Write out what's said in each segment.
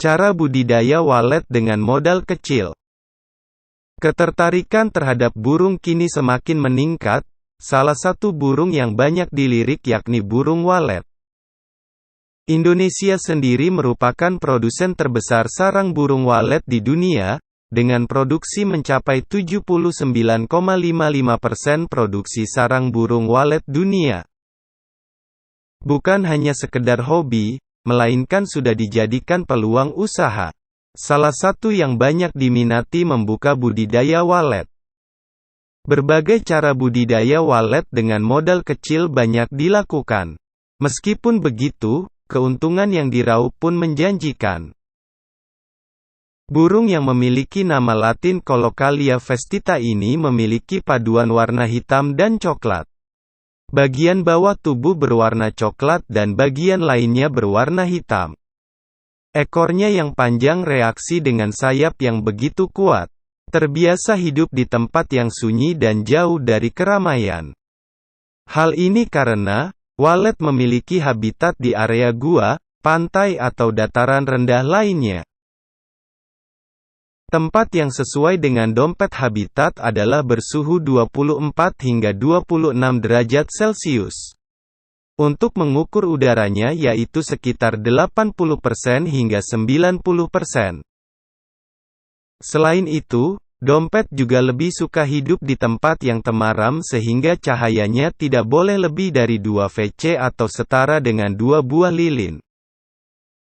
Cara budidaya walet dengan modal kecil. Ketertarikan terhadap burung kini semakin meningkat. Salah satu burung yang banyak dilirik yakni burung walet. Indonesia sendiri merupakan produsen terbesar sarang burung walet di dunia, dengan produksi mencapai 79,55% produksi sarang burung walet dunia. Bukan hanya sekedar hobi, melainkan sudah dijadikan peluang usaha. Salah satu yang banyak diminati membuka budidaya walet. Berbagai cara budidaya walet dengan modal kecil banyak dilakukan. Meskipun begitu, keuntungan yang diraup pun menjanjikan. Burung yang memiliki nama Latin Colocalia vestita ini memiliki paduan warna hitam dan coklat. Bagian bawah tubuh berwarna coklat dan bagian lainnya berwarna hitam. Ekornya yang panjang reaksi dengan sayap yang begitu kuat. Terbiasa hidup di tempat yang sunyi dan jauh dari keramaian. Hal ini karena, walet memiliki habitat di area gua, pantai atau dataran rendah lainnya. Tempat yang sesuai dengan dompet habitat adalah bersuhu 24 hingga 26 derajat Celcius. Untuk mengukur udaranya yaitu sekitar 80% hingga 90%. Selain itu, dompet juga lebih suka hidup di tempat yang temaram sehingga cahayanya tidak boleh lebih dari 2 VC atau setara dengan 2 buah lilin.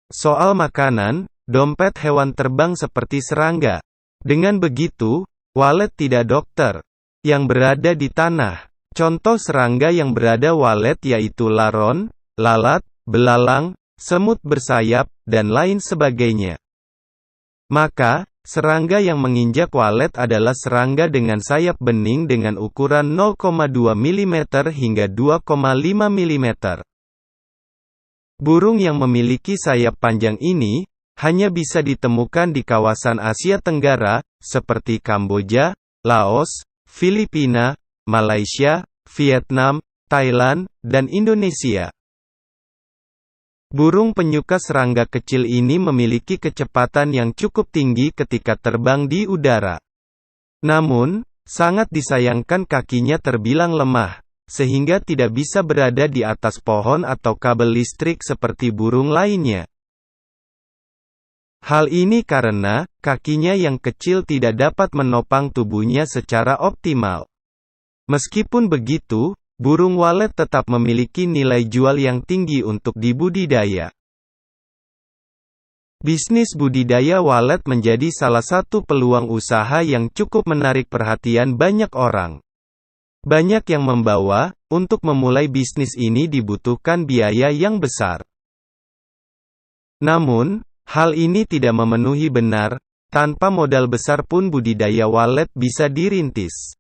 Soal makanan, dompet hewan terbang seperti serangga. Dengan begitu, walet tidak dokter yang berada di tanah. Contoh serangga yang berada walet yaitu laron, lalat, belalang, semut bersayap, dan lain sebagainya. Maka, serangga yang menginjak walet adalah serangga dengan sayap bening dengan ukuran 0,2 mm hingga 2,5 mm. Burung yang memiliki sayap panjang ini hanya bisa ditemukan di kawasan Asia Tenggara, seperti Kamboja, Laos, Filipina, Malaysia, Vietnam, Thailand, dan Indonesia. Burung penyuka serangga kecil ini memiliki kecepatan yang cukup tinggi ketika terbang di udara. Namun, sangat disayangkan kakinya terbilang lemah, sehingga tidak bisa berada di atas pohon atau kabel listrik seperti burung lainnya. Hal ini karena, kakinya yang kecil tidak dapat menopang tubuhnya secara optimal. Meskipun begitu, burung walet tetap memiliki nilai jual yang tinggi untuk dibudidaya. Bisnis budidaya walet menjadi salah satu peluang usaha yang cukup menarik perhatian banyak orang. Banyak yang membawa, untuk memulai bisnis ini dibutuhkan biaya yang besar. Namun, hal ini tidak memenuhi benar, tanpa modal besar pun budidaya walet bisa dirintis.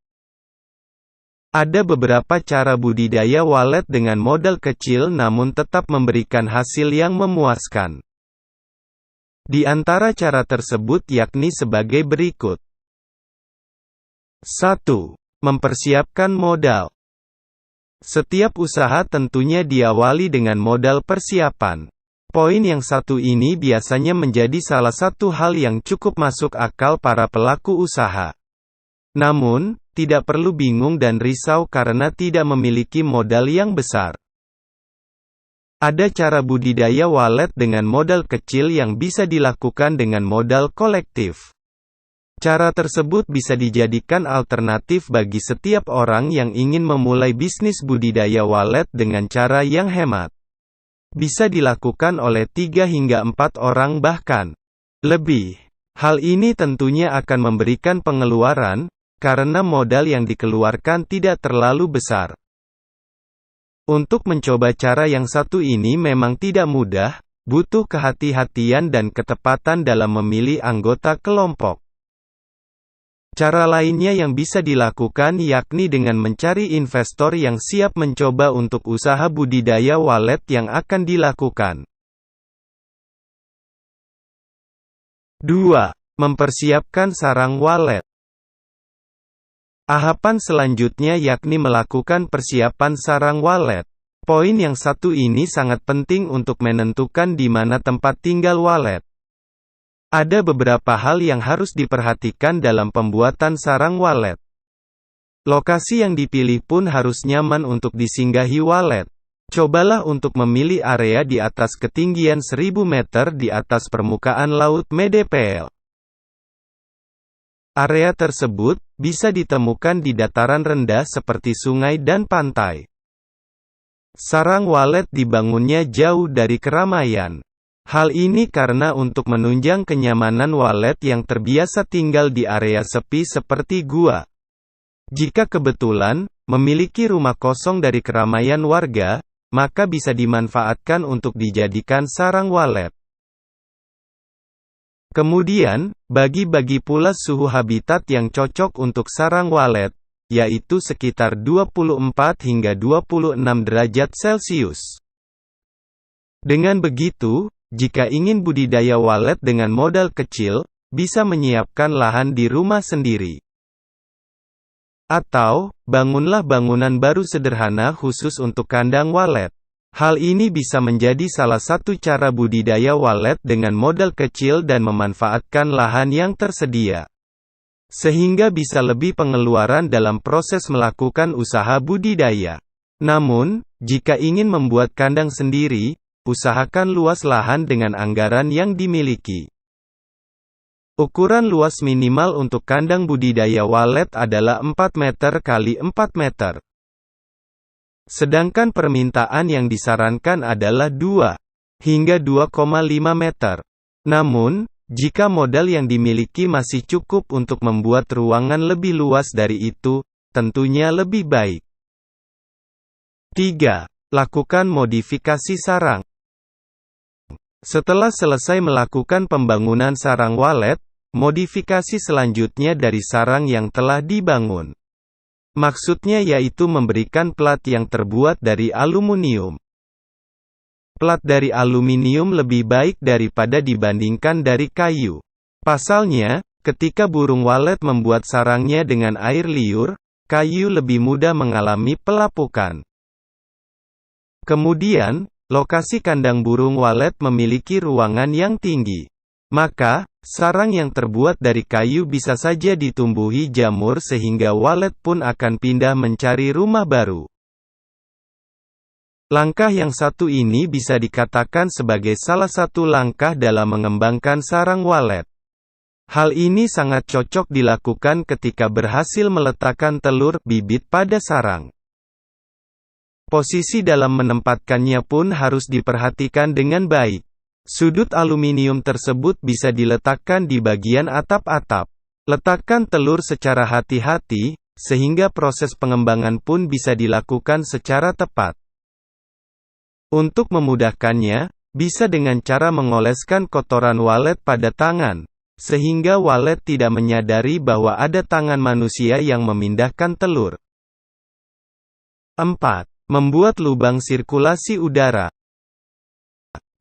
Ada beberapa cara budidaya walet dengan modal kecil namun tetap memberikan hasil yang memuaskan. Di antara cara tersebut yakni sebagai berikut. 1. Mempersiapkan modal. Setiap usaha tentunya diawali dengan modal persiapan. Poin yang satu ini biasanya menjadi salah satu hal yang cukup masuk akal para pelaku usaha. Namun, tidak perlu bingung dan risau karena tidak memiliki modal yang besar. Ada cara budidaya walet dengan modal kecil yang bisa dilakukan dengan modal kolektif. Cara tersebut bisa dijadikan alternatif bagi setiap orang yang ingin memulai bisnis budidaya walet dengan cara yang hemat. Bisa dilakukan oleh 3 hingga 4 orang bahkan lebih. Hal ini tentunya akan memberikan pengeluaran, karena modal yang dikeluarkan tidak terlalu besar. Untuk mencoba cara yang satu ini memang tidak mudah, butuh kehati-hatian dan ketepatan dalam memilih anggota kelompok. Cara lainnya yang bisa dilakukan yakni dengan mencari investor yang siap mencoba untuk usaha budidaya walet yang akan dilakukan. 2. Mempersiapkan sarang walet. Tahapan selanjutnya yakni melakukan persiapan sarang walet. Poin yang satu ini sangat penting untuk menentukan di mana tempat tinggal walet. Ada beberapa hal yang harus diperhatikan dalam pembuatan sarang walet. Lokasi yang dipilih pun harus nyaman untuk disinggahi walet. Cobalah untuk memilih area di atas ketinggian 1000 meter di atas permukaan laut mdpl. Area tersebut bisa ditemukan di dataran rendah seperti sungai dan pantai. Sarang walet dibangunnya jauh dari keramaian. Hal ini karena untuk menunjang kenyamanan walet yang terbiasa tinggal di area sepi seperti gua. Jika kebetulan memiliki rumah kosong dari keramaian warga, maka bisa dimanfaatkan untuk dijadikan sarang walet. Kemudian, bagi pula suhu habitat yang cocok untuk sarang walet, yaitu sekitar 24 hingga 26 derajat Celcius. Dengan begitu, jika ingin budidaya walet dengan modal kecil, bisa menyiapkan lahan di rumah sendiri. Atau, bangunlah bangunan baru sederhana khusus untuk kandang walet. Hal ini bisa menjadi salah satu cara budidaya walet dengan modal kecil dan memanfaatkan lahan yang tersedia. Sehingga bisa lebih pengeluaran dalam proses melakukan usaha budidaya. Namun, jika ingin membuat kandang sendiri, usahakan luas lahan dengan anggaran yang dimiliki. Ukuran luas minimal untuk kandang budidaya walet adalah 4 meter x 4 meter. Sedangkan permintaan yang disarankan adalah 2 hingga 2,5 meter. Namun, jika modal yang dimiliki masih cukup untuk membuat ruangan lebih luas dari itu, tentunya lebih baik. 3. Lakukan modifikasi sarang. Setelah selesai melakukan pembangunan sarang walet, modifikasi selanjutnya dari sarang yang telah dibangun. Maksudnya yaitu memberikan plat yang terbuat dari aluminium. Plat dari aluminium lebih baik daripada dibandingkan dari kayu. Pasalnya, ketika burung walet membuat sarangnya dengan air liur, kayu lebih mudah mengalami pelapukan. Kemudian, lokasi kandang burung walet memiliki ruangan yang tinggi. Maka, sarang yang terbuat dari kayu bisa saja ditumbuhi jamur sehingga walet pun akan pindah mencari rumah baru. Langkah yang satu ini bisa dikatakan sebagai salah satu langkah dalam mengembangkan sarang walet. Hal ini sangat cocok dilakukan ketika berhasil meletakkan telur bibit pada sarang. Posisi dalam menempatkannya pun harus diperhatikan dengan baik. Sudut aluminium tersebut bisa diletakkan di bagian atap-atap. Letakkan telur secara hati-hati, sehingga proses pengembangan pun bisa dilakukan secara tepat. Untuk memudahkannya, bisa dengan cara mengoleskan kotoran walet pada tangan, sehingga walet tidak menyadari bahwa ada tangan manusia yang memindahkan telur. 4. Membuat lubang sirkulasi udara.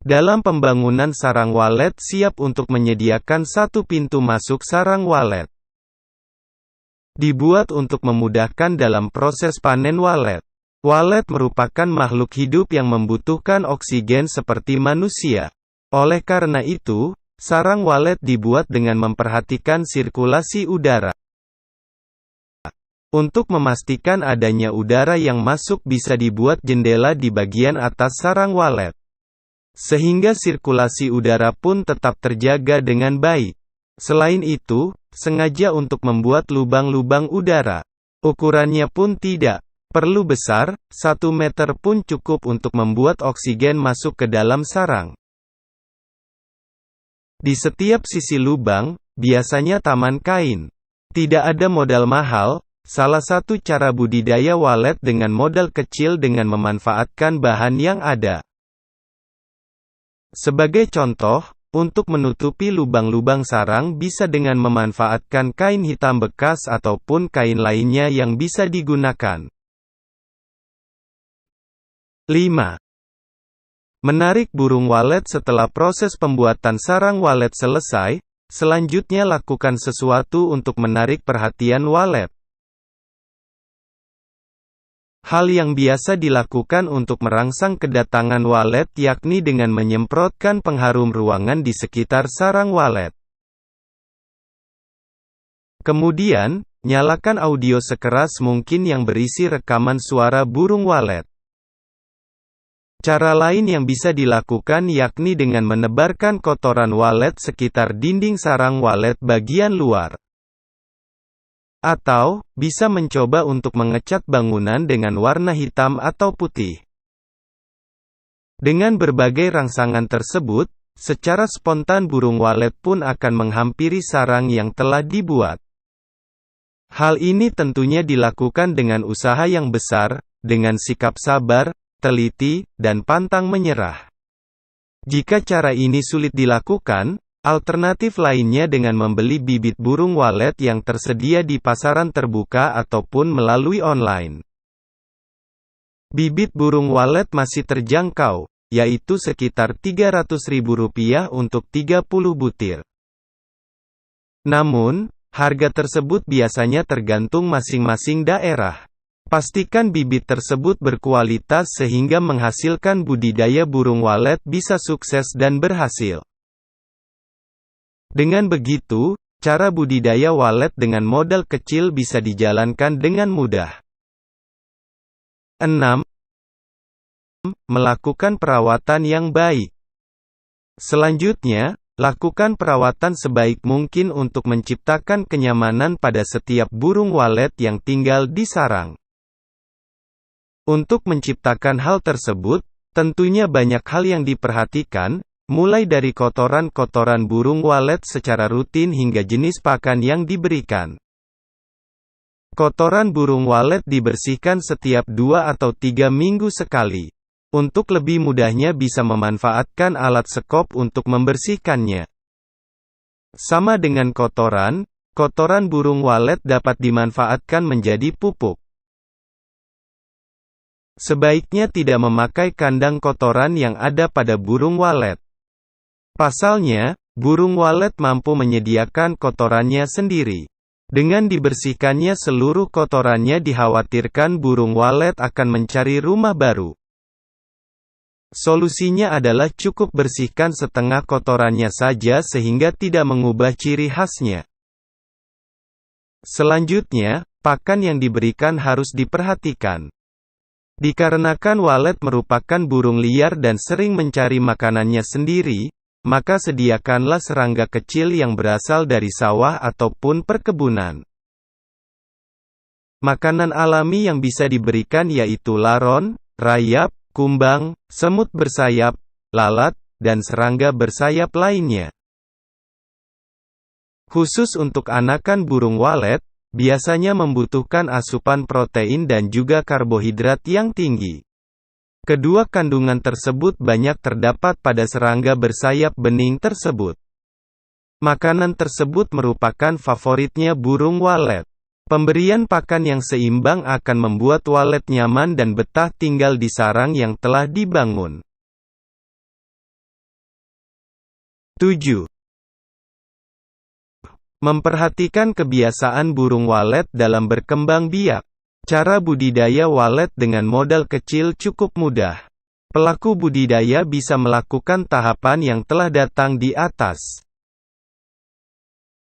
Dalam pembangunan sarang walet siap untuk menyediakan satu pintu masuk sarang walet. Dibuat untuk memudahkan dalam proses panen walet. Walet merupakan makhluk hidup yang membutuhkan oksigen seperti manusia. Oleh karena itu, sarang walet dibuat dengan memperhatikan sirkulasi udara. Untuk memastikan adanya udara yang masuk bisa dibuat jendela di bagian atas sarang walet. Sehingga sirkulasi udara pun tetap terjaga dengan baik. Selain itu, sengaja untuk membuat lubang-lubang udara. Ukurannya pun tidak perlu besar, 1 meter pun cukup untuk membuat oksigen masuk ke dalam sarang. Di setiap sisi lubang, biasanya taman kain. Tidak ada modal mahal. Salah satu cara budidaya walet dengan modal kecil dengan memanfaatkan bahan yang ada. Sebagai contoh, untuk menutupi lubang-lubang sarang bisa dengan memanfaatkan kain hitam bekas ataupun kain lainnya yang bisa digunakan. 5. Menarik burung walet setelah proses pembuatan sarang walet selesai, selanjutnya lakukan sesuatu untuk menarik perhatian walet. Hal yang biasa dilakukan untuk merangsang kedatangan walet yakni dengan menyemprotkan pengharum ruangan di sekitar sarang walet. Kemudian, nyalakan audio sekeras mungkin yang berisi rekaman suara burung walet. Cara lain yang bisa dilakukan yakni dengan menebarkan kotoran walet sekitar dinding sarang walet bagian luar. Atau, bisa mencoba untuk mengecat bangunan dengan warna hitam atau putih. Dengan berbagai rangsangan tersebut, secara spontan burung walet pun akan menghampiri sarang yang telah dibuat. Hal ini tentunya dilakukan dengan usaha yang besar, dengan sikap sabar, teliti, dan pantang menyerah. Jika cara ini sulit dilakukan, alternatif lainnya dengan membeli bibit burung walet yang tersedia di pasaran terbuka ataupun melalui online. Bibit burung walet masih terjangkau, yaitu sekitar Rp300.000 untuk 30 butir. Namun, harga tersebut biasanya tergantung masing-masing daerah. Pastikan bibit tersebut berkualitas sehingga menghasilkan budidaya burung walet bisa sukses dan berhasil. Dengan begitu, cara budidaya walet dengan modal kecil bisa dijalankan dengan mudah. 6. Melakukan perawatan yang baik. Selanjutnya, lakukan perawatan sebaik mungkin untuk menciptakan kenyamanan pada setiap burung walet yang tinggal di sarang. Untuk menciptakan hal tersebut, tentunya banyak hal yang diperhatikan, mulai dari kotoran-kotoran burung walet secara rutin hingga jenis pakan yang diberikan. Kotoran burung walet dibersihkan setiap 2 atau 3 minggu sekali. Untuk lebih mudahnya bisa memanfaatkan alat sekop untuk membersihkannya. Sama dengan kotoran, kotoran burung walet dapat dimanfaatkan menjadi pupuk. Sebaiknya tidak memakai kandang kotoran yang ada pada burung walet. Pasalnya, burung walet mampu menyediakan kotorannya sendiri. Dengan dibersihkannya seluruh kotorannya dikhawatirkan burung walet akan mencari rumah baru. Solusinya adalah cukup bersihkan setengah kotorannya saja sehingga tidak mengubah ciri khasnya. Selanjutnya, pakan yang diberikan harus diperhatikan. Dikarenakan walet merupakan burung liar dan sering mencari makanannya sendiri, maka sediakanlah serangga kecil yang berasal dari sawah ataupun perkebunan. Makanan alami yang bisa diberikan yaitu laron, rayap, kumbang, semut bersayap, lalat, dan serangga bersayap lainnya. Khusus untuk anakan burung walet, biasanya membutuhkan asupan protein dan juga karbohidrat yang tinggi. Kedua kandungan tersebut banyak terdapat pada serangga bersayap bening tersebut. Makanan tersebut merupakan favoritnya burung walet. Pemberian pakan yang seimbang akan membuat walet nyaman dan betah tinggal di sarang yang telah dibangun. 7. Memperhatikan kebiasaan burung walet dalam berkembang biak. Cara budidaya walet dengan modal kecil cukup mudah. Pelaku budidaya bisa melakukan tahapan yang telah datang di atas.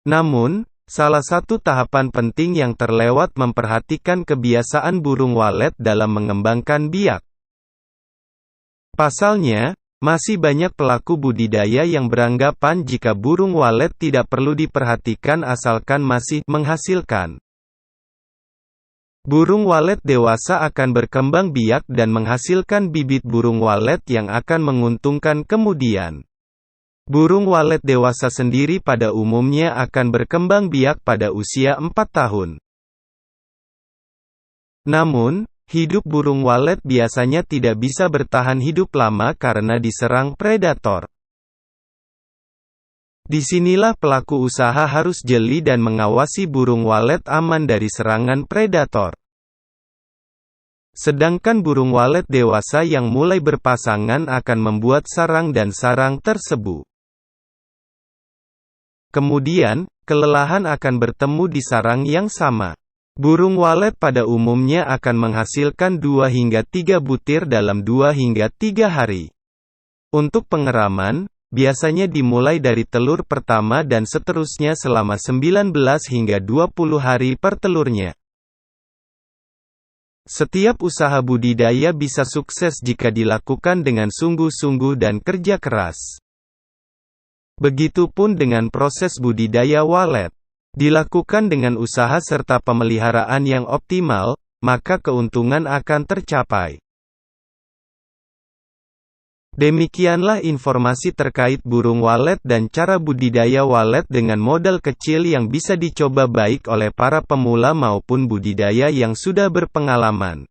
Namun, salah satu tahapan penting yang terlewat memperhatikan kebiasaan burung walet dalam mengembangkan biak. Pasalnya, masih banyak pelaku budidaya yang beranggapan jika burung walet tidak perlu diperhatikan asalkan masih menghasilkan. Burung walet dewasa akan berkembang biak dan menghasilkan bibit burung walet yang akan menguntungkan kemudian. Burung walet dewasa sendiri pada umumnya akan berkembang biak pada usia 4 tahun. Namun, hidup burung walet biasanya tidak bisa bertahan hidup lama karena diserang predator. Disinilah pelaku usaha harus jeli dan mengawasi burung walet aman dari serangan predator. Sedangkan burung walet dewasa yang mulai berpasangan akan membuat sarang dan sarang tersebu. Kemudian, kelelahan akan bertemu di sarang yang sama. Burung walet pada umumnya akan menghasilkan 2 hingga 3 butir dalam 2 hingga 3 hari. Untuk pengeraman, biasanya dimulai dari telur pertama dan seterusnya selama 19 hingga 20 hari per telurnya. Setiap usaha budidaya bisa sukses jika dilakukan dengan sungguh-sungguh dan kerja keras. Begitupun dengan proses budidaya walet. Dilakukan dengan usaha serta pemeliharaan yang optimal, maka keuntungan akan tercapai. Demikianlah informasi terkait burung walet dan cara budidaya walet dengan modal kecil yang bisa dicoba baik oleh para pemula maupun budidaya yang sudah berpengalaman.